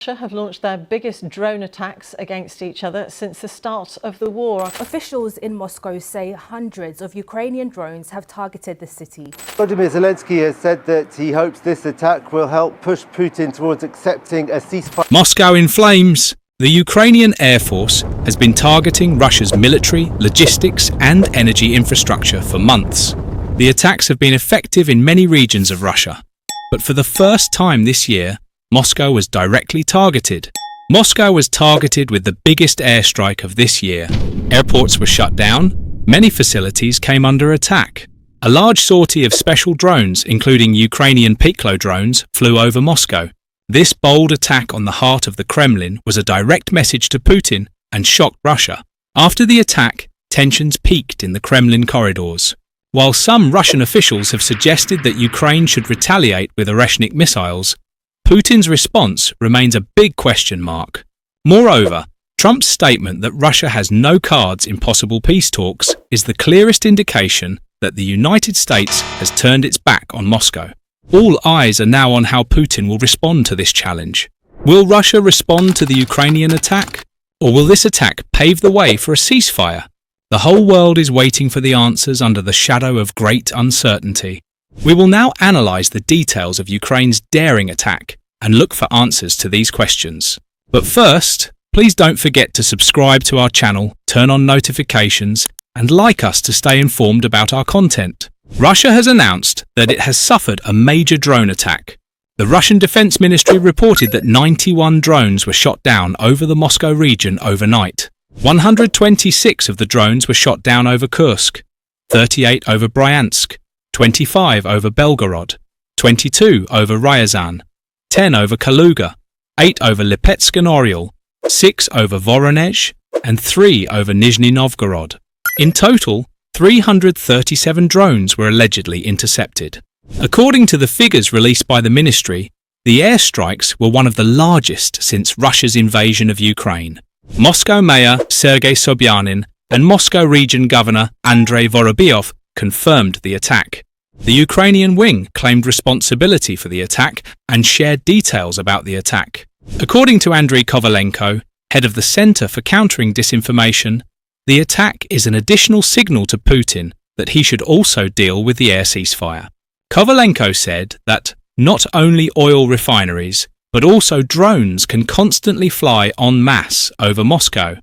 Russia have launched their biggest drone attacks against each other since the start of the war. Officials in Moscow say hundreds of Ukrainian drones have targeted the city. Volodymyr Zelensky has said that he hopes this attack will help push Putin towards accepting a ceasefire. Moscow in flames. The Ukrainian Air Force has been targeting Russia's military, logistics and energy infrastructure for months. The attacks have been effective in many regions of Russia. But for the first time this year, Moscow was directly targeted. Moscow was targeted with the biggest airstrike of this year. Airports were shut down. Many facilities came under attack. A large sortie of special drones, including Ukrainian Piklo drones, flew over Moscow. This bold attack on the heart of the Kremlin was a direct message to Putin and shocked Russia. After the attack, tensions peaked in the Kremlin corridors. While some Russian officials have suggested that Ukraine should retaliate with Oreshnik missiles, Putin's response remains a big question mark. Moreover, Trump's statement that Russia has no cards in possible peace talks is the clearest indication that the United States has turned its back on Moscow. All eyes are now on how Putin will respond to this challenge. Will Russia respond to the Ukrainian attack? Or will this attack pave the way for a ceasefire? The whole world is waiting for the answers under the shadow of great uncertainty. We will now analyse the details of Ukraine's daring attack and look for answers to these questions. But first, please don't forget to subscribe to our channel, turn on notifications, and like us to stay informed about our content. Russia has announced that it has suffered a major drone attack. The Russian Defense Ministry reported that 91 drones were shot down over the Moscow region overnight. 126 of the drones were shot down over Kursk, 38 over Bryansk, 25 over Belgorod, 22 over Ryazan, 10 over Kaluga, 8 over Lipetsk and Oryol, 6 over Voronezh, and 3 over Nizhny Novgorod. In total, 337 drones were allegedly intercepted. According to the figures released by the ministry, the airstrikes were one of the largest since Russia's invasion of Ukraine. Moscow Mayor Sergei Sobyanin and Moscow Region Governor Andrei Vorobyov confirmed the attack. The Ukrainian wing claimed responsibility for the attack and shared details about the attack. According to Andriy Kovalenko, head of the Center for Countering Disinformation, the attack is an additional signal to Putin that he should also deal with the air ceasefire. Kovalenko said that not only oil refineries, but also drones can constantly fly en masse over Moscow.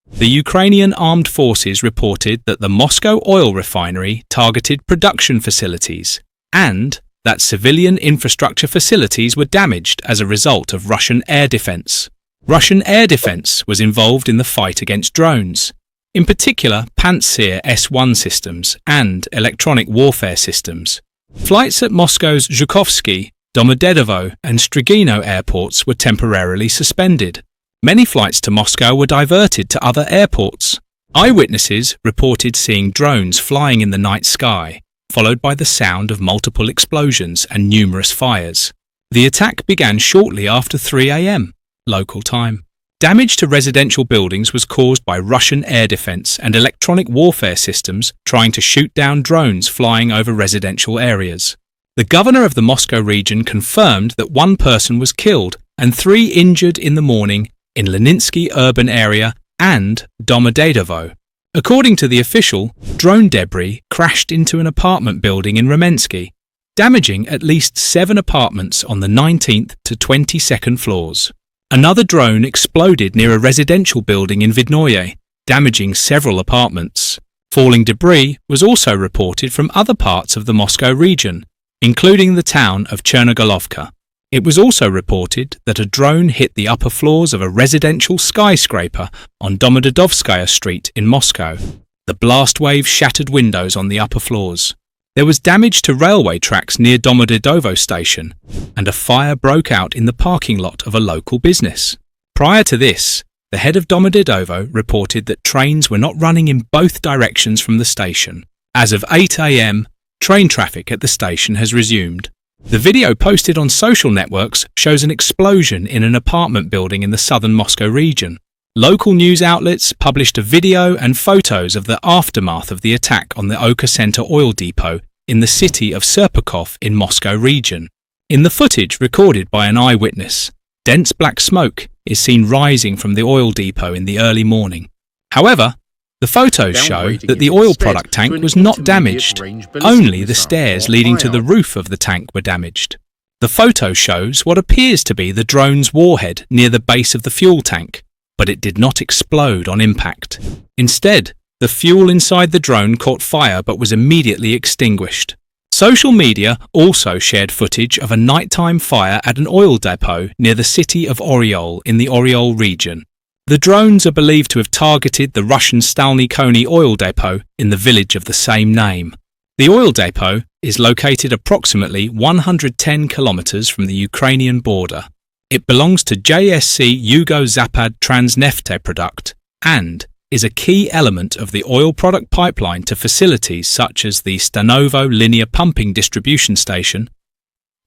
The Ukrainian armed forces reported that the Moscow oil refinery targeted production facilities and that civilian infrastructure facilities were damaged as a result of Russian air defense. Russian air defense was involved in the fight against drones, in particular Pantsir S-1 systems and electronic warfare systems. Flights at Moscow's Zhukovsky, Domodedovo and Strigino airports were temporarily suspended. Many flights to Moscow were diverted to other airports. Eyewitnesses reported seeing drones flying in the night sky, followed by the sound of multiple explosions and numerous fires. The attack began shortly after 3 a.m. local time. Damage to residential buildings was caused by Russian air defense and electronic warfare systems trying to shoot down drones flying over residential areas. The governor of the Moscow region confirmed that 1 person was killed and 3 injured in the morning in Leninsky urban area and Domodedovo. According to the official, drone debris crashed into an apartment building in Ramensky, damaging at least 7 apartments on the 19th to 22nd floors. Another drone exploded near a residential building in Vidnoye, damaging several apartments. Falling debris was also reported from other parts of the Moscow region, including the town of Chernogolovka. It was also reported that a drone hit the upper floors of a residential skyscraper on Domodedovskaya Street in Moscow. The blast wave shattered windows on the upper floors. There was damage to railway tracks near Domodedovo station, and a fire broke out in the parking lot of a local business. Prior to this, the head of Domodedovo reported that trains were not running in both directions from the station. As of 8 a.m., train traffic at the station has resumed. The video posted on social networks shows an explosion in an apartment building in the southern Moscow region. Local news outlets published a video and photos of the aftermath of the attack on the Oka Center oil depot in the city of Serpukhov in Moscow region. In the footage recorded by an eyewitness, dense black smoke is seen rising from the oil depot in the early morning. However, the photos show that the oil product tank was not damaged, only the stairs leading to the roof of the tank were damaged. The photo shows what appears to be the drone's warhead near the base of the fuel tank, but it did not explode on impact. Instead, the fuel inside the drone caught fire but was immediately extinguished. Social media also shared footage of a nighttime fire at an oil depot near the city of Oriol in the Oriol region. The drones are believed to have targeted the Russian Stalny oil depot in the village of the same name. The oil depot is located approximately 110 kilometers from the Ukrainian border. It belongs to JSC Yugo-Zapad Transneft product and is a key element of the oil product pipeline to facilities such as the Stanovo linear pumping distribution station,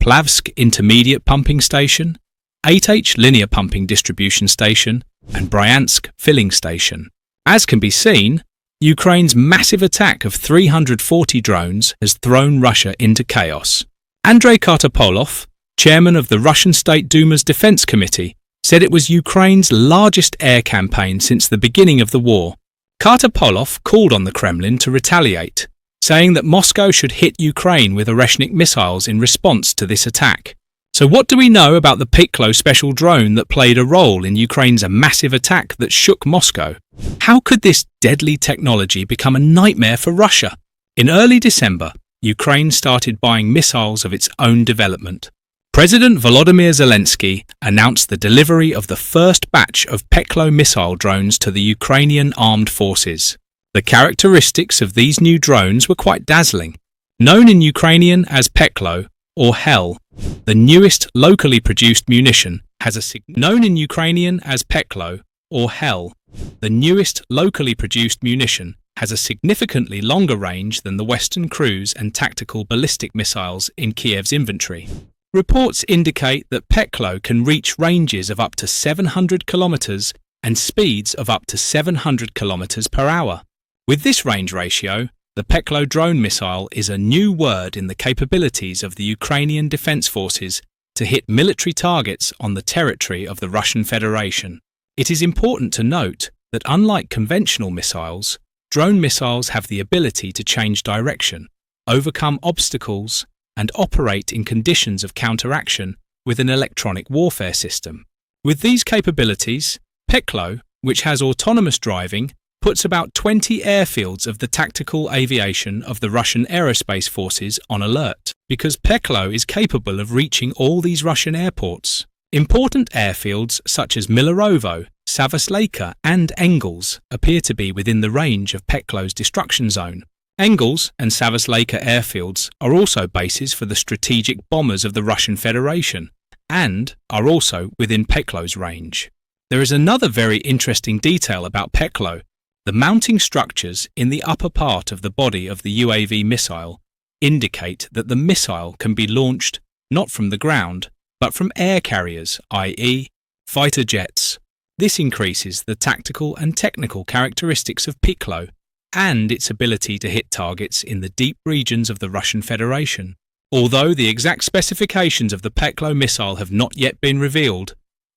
Plavsk intermediate pumping station, 8H linear pumping distribution station, and Bryansk filling station. As can be seen, Ukraine's massive attack of 340 drones has thrown Russia into chaos. Andrei Kartapolov, chairman of the Russian State Duma's Defense Committee, said it was Ukraine's largest air campaign since the beginning of the war. Kartapolov called on the Kremlin to retaliate, saying that Moscow should hit Ukraine with Oreshnik missiles in response to this attack. So what do we know about the Peklo special drone that played a role in Ukraine's massive attack that shook Moscow? How could this deadly technology become a nightmare for Russia? In early December, Ukraine started buying missiles of its own development. President Volodymyr Zelensky announced the delivery of the first batch of Peklo missile drones to the Ukrainian armed forces. The characteristics of these new drones were quite dazzling. Known in Ukrainian as Peklo, or Hell, the newest locally produced munition has a significantly longer range than the Western cruise and tactical ballistic missiles in Kiev's inventory. Reports indicate that Peklo can reach ranges of up to 700 kilometers and speeds of up to 700 kilometers per hour. With this range ratio, the Peklo drone missile is a new word in the capabilities of the Ukrainian Defense Forces to hit military targets on the territory of the Russian Federation. It is important to note that unlike conventional missiles, drone missiles have the ability to change direction, overcome obstacles, and operate in conditions of counteraction with an electronic warfare system. With these capabilities, Peklo, which has autonomous driving, puts about 20 airfields of the tactical aviation of the Russian aerospace forces on alert, because Peklo is capable of reaching all these Russian airports. Important airfields such as Milarovo, Savoslayka and Engels appear to be within the range of Peklo's destruction zone. Engels and Savoslayka airfields are also bases for the strategic bombers of the Russian Federation and are also within Peklo's range. There is another very interesting detail about Peklo. The mounting structures in the upper part of the body of the UAV missile indicate that the missile can be launched not from the ground, but from air carriers, i.e., fighter jets. This increases the tactical and technical characteristics of Peklo and its ability to hit targets in the deep regions of the Russian Federation. Although the exact specifications of the Peklo missile have not yet been revealed,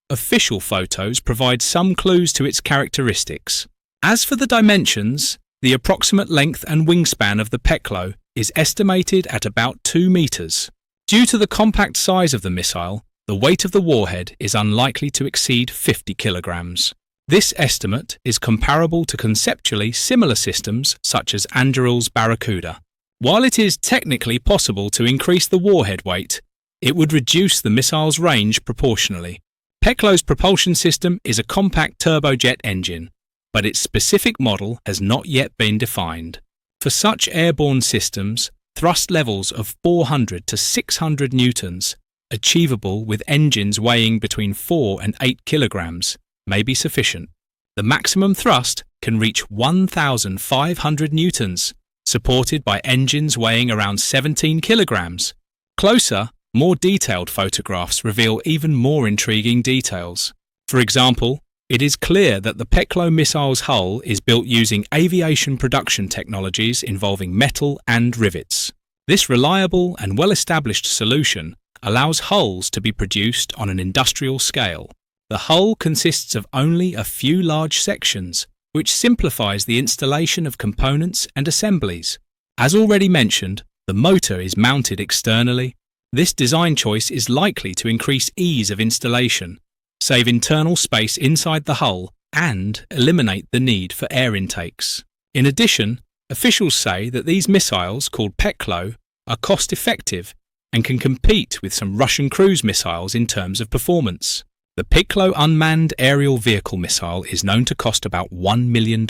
official photos provide some clues to its characteristics. As for the dimensions, the approximate length and wingspan of the Peklo is estimated at about 2 meters. Due to the compact size of the missile, the weight of the warhead is unlikely to exceed 50 kilograms. This estimate is comparable to conceptually similar systems such as Anduril's Barracuda. While it is technically possible to increase the warhead weight, it would reduce the missile's range proportionally. Peklo's propulsion system is a compact turbojet engine, but its specific model has not yet been defined. For such airborne systems, thrust levels of 400 to 600 newtons, achievable with engines weighing between 4 and 8 kilograms, may be sufficient. The maximum thrust can reach 1,500 newtons, supported by engines weighing around 17 kilograms. Closer, more detailed photographs reveal even more intriguing details. For example, it is clear that the Peklo missile's hull is built using aviation production technologies involving metal and rivets. This reliable and well-established solution allows hulls to be produced on an industrial scale. The hull consists of only a few large sections, which simplifies the installation of components and assemblies. As already mentioned, the motor is mounted externally. This design choice is likely to increase ease of installation, save internal space inside the hull, and eliminate the need for air intakes. In addition, officials say that these missiles, called Peklo, are cost-effective and can compete with some Russian cruise missiles in terms of performance. The Peklo unmanned aerial vehicle missile is known to cost about $1 million.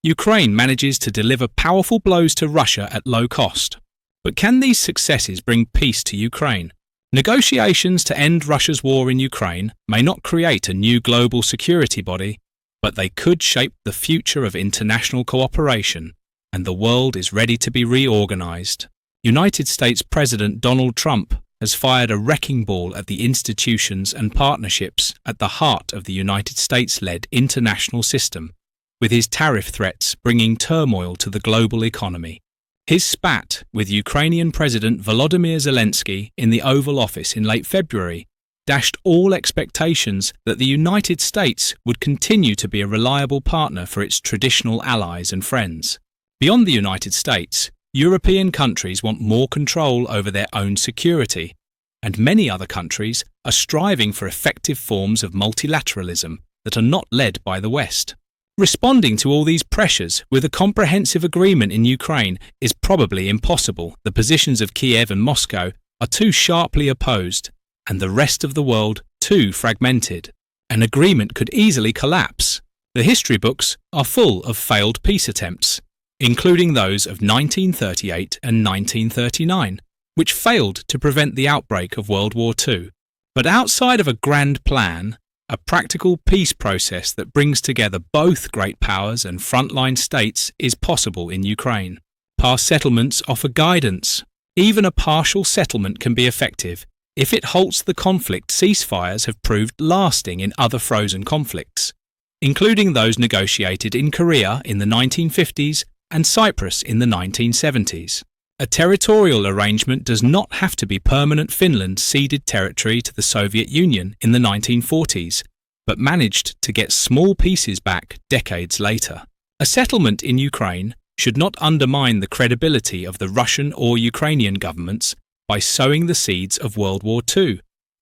Ukraine manages to deliver powerful blows to Russia at low cost. But can these successes bring peace to Ukraine? Negotiations to end Russia's war in Ukraine may not create a new global security body, but they could shape the future of international cooperation, and the world is ready to be reorganized. United States President Donald Trump has fired a wrecking ball at the institutions and partnerships at the heart of the United States-led international system, with his tariff threats bringing turmoil to the global economy. His spat with Ukrainian President Volodymyr Zelensky in the Oval Office in late February dashed all expectations that the United States would continue to be a reliable partner for its traditional allies and friends. Beyond the United States, European countries want more control over their own security, and many other countries are striving for effective forms of multilateralism that are not led by the West. Responding to all these pressures with a comprehensive agreement in Ukraine is probably impossible. The positions of Kiev and Moscow are too sharply opposed, and the rest of the world too fragmented. An agreement could easily collapse. The history books are full of failed peace attempts, including those of 1938 and 1939, which failed to prevent the outbreak of World War II. But outside of a grand plan, a practical peace process that brings together both great powers and frontline states is possible in Ukraine. Past settlements offer guidance. Even a partial settlement can be effective if it halts the conflict. Ceasefires have proved lasting in other frozen conflicts, including those negotiated in Korea in the 1950s and Cyprus in the 1970s. A territorial arrangement does not have to be permanent. Finland ceded territory to the Soviet Union in the 1940s, but managed to get small pieces back decades later. A settlement in Ukraine should not undermine the credibility of the Russian or Ukrainian governments by sowing the seeds of World War II,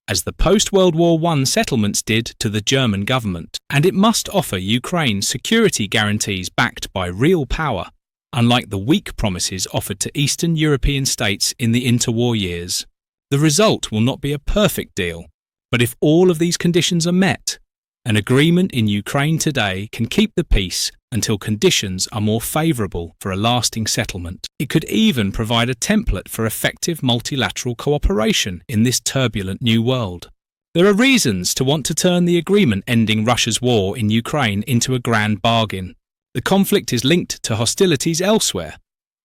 as the post-World War I settlements did to the German government, and it must offer Ukraine security guarantees backed by real power, unlike the weak promises offered to Eastern European states in the interwar years. The result will not be a perfect deal, but if all of these conditions are met, an agreement in Ukraine today can keep the peace until conditions are more favourable for a lasting settlement. It could even provide a template for effective multilateral cooperation in this turbulent new world. There are reasons to want to turn the agreement ending Russia's war in Ukraine into a grand bargain. The conflict is linked to hostilities elsewhere,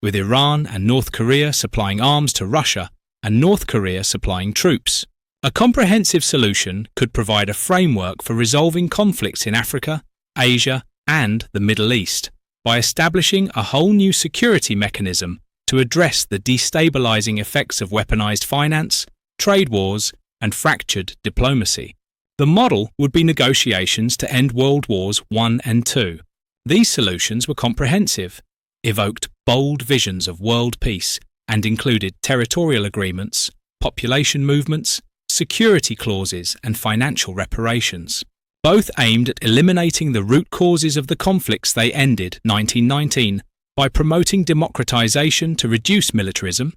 with Iran and North Korea supplying arms to Russia and North Korea supplying troops. A comprehensive solution could provide a framework for resolving conflicts in Africa, Asia, and the Middle East by establishing a whole new security mechanism to address the destabilizing effects of weaponized finance, trade wars, and fractured diplomacy. The model would be negotiations to end World Wars I and II. These solutions were comprehensive, evoked bold visions of world peace, and included territorial agreements, population movements, security clauses, and financial reparations, both aimed at eliminating the root causes of the conflicts they ended 1919 by promoting democratization to reduce militarism,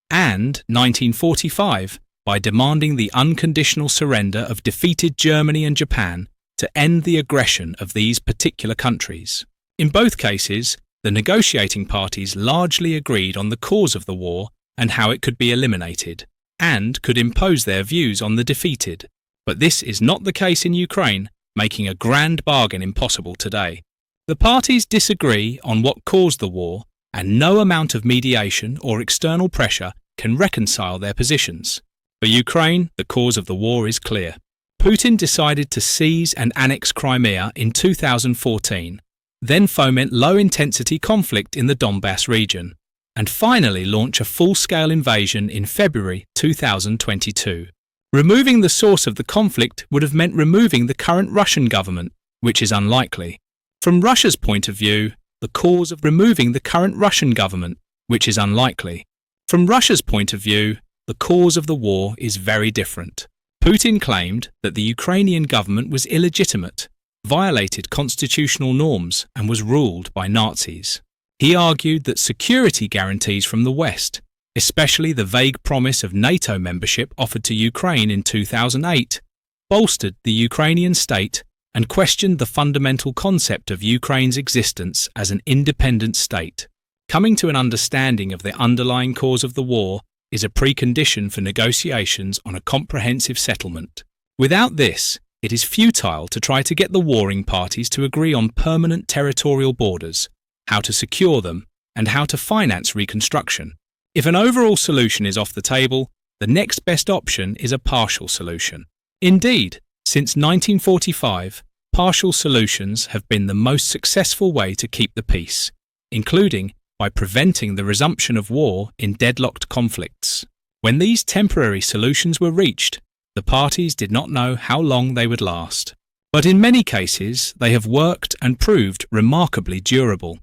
and 1945 by demanding the unconditional surrender of defeated Germany and Japan to end the aggression of these particular countries. In both cases, the negotiating parties largely agreed on the cause of the war and how it could be eliminated, and could impose their views on the defeated. But this is not the case in Ukraine, making a grand bargain impossible today. The parties disagree on what caused the war, and no amount of mediation or external pressure can reconcile their positions. For Ukraine, the cause of the war is clear. Putin decided to seize and annex Crimea in 2014, then foment low-intensity conflict in the Donbass region. and finally launch a full-scale invasion in February 2022. Removing the source of the conflict would have meant removing the current Russian government, which is unlikely. From Russia's point of view, the cause of removing the current Russian government, which is unlikely. From Russia's point of view, the cause of the war is very different. Putin claimed that the Ukrainian government was illegitimate, violated constitutional norms, and was ruled by Nazis. He argued that security guarantees from the West, especially the vague promise of NATO membership offered to Ukraine in 2008, bolstered the Ukrainian state and questioned the fundamental concept of Ukraine's existence as an independent state. Coming to an understanding of the underlying cause of the war is a precondition for negotiations on a comprehensive settlement. Without this, it is futile to try to get the warring parties to agree on permanent territorial borders, how to secure them, and how to finance reconstruction. If an overall solution is off the table, the next best option is a partial solution. Indeed, since 1945, partial solutions have been the most successful way to keep the peace, including by preventing the resumption of war in deadlocked conflicts. When these temporary solutions were reached, the parties did not know how long they would last. But in many cases, they have worked and proved remarkably durable,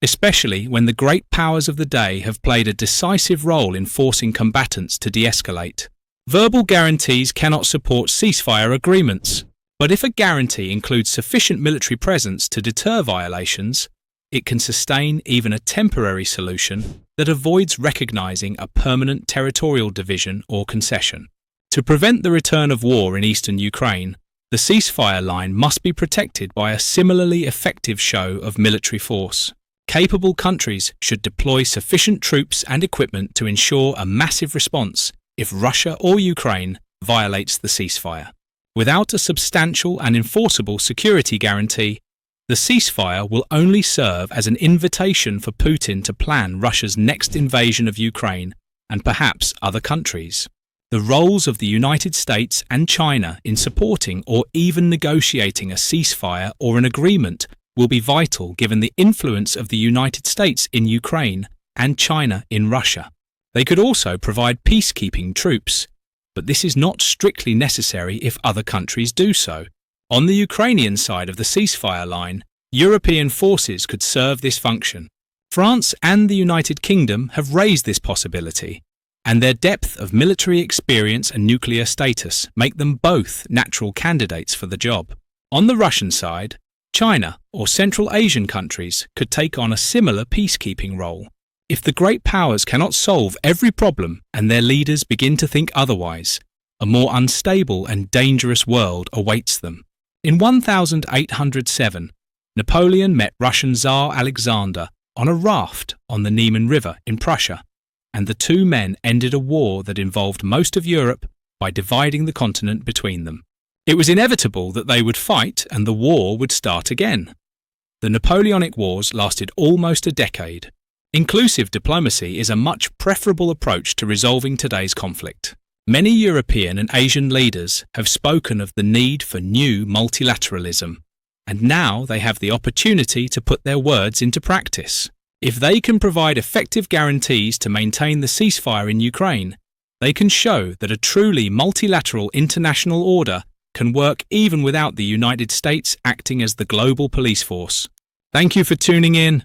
especially when the great powers of the day have played a decisive role in forcing combatants to de-escalate. Verbal guarantees cannot support ceasefire agreements, but if a guarantee includes sufficient military presence to deter violations, it can sustain even a temporary solution that avoids recognizing a permanent territorial division or concession. To prevent the return of war in eastern Ukraine, the ceasefire line must be protected by a similarly effective show of military force. Capable countries should deploy sufficient troops and equipment to ensure a massive response if Russia or Ukraine violates the ceasefire. Without a substantial and enforceable security guarantee, the ceasefire will only serve as an invitation for Putin to plan Russia's next invasion of Ukraine and perhaps other countries. The roles of the United States and China in supporting or even negotiating a ceasefire or an agreement will be vital given the influence of the United States in Ukraine and China in Russia. They could also provide peacekeeping troops, but this is not strictly necessary if other countries do so. On the Ukrainian side of the ceasefire line, European forces could serve this function. France and the United Kingdom have raised this possibility, and their depth of military experience and nuclear status make them both natural candidates for the job. On the Russian side, China or Central Asian countries could take on a similar peacekeeping role. If the great powers cannot solve every problem and their leaders begin to think otherwise, a more unstable and dangerous world awaits them. In 1807, Napoleon met Russian Tsar Alexander on a raft on the Niemen River in Prussia, and the two men ended a war that involved most of Europe by dividing the continent between them. It was inevitable that they would fight and the war would start again. The Napoleonic Wars lasted almost a decade. Inclusive diplomacy is a much preferable approach to resolving today's conflict. Many European and Asian leaders have spoken of the need for new multilateralism, and now they have the opportunity to put their words into practice. If they can provide effective guarantees to maintain the ceasefire in Ukraine, they can show that a truly multilateral international order can work even without the United States acting as the global police force. Thank you for tuning in.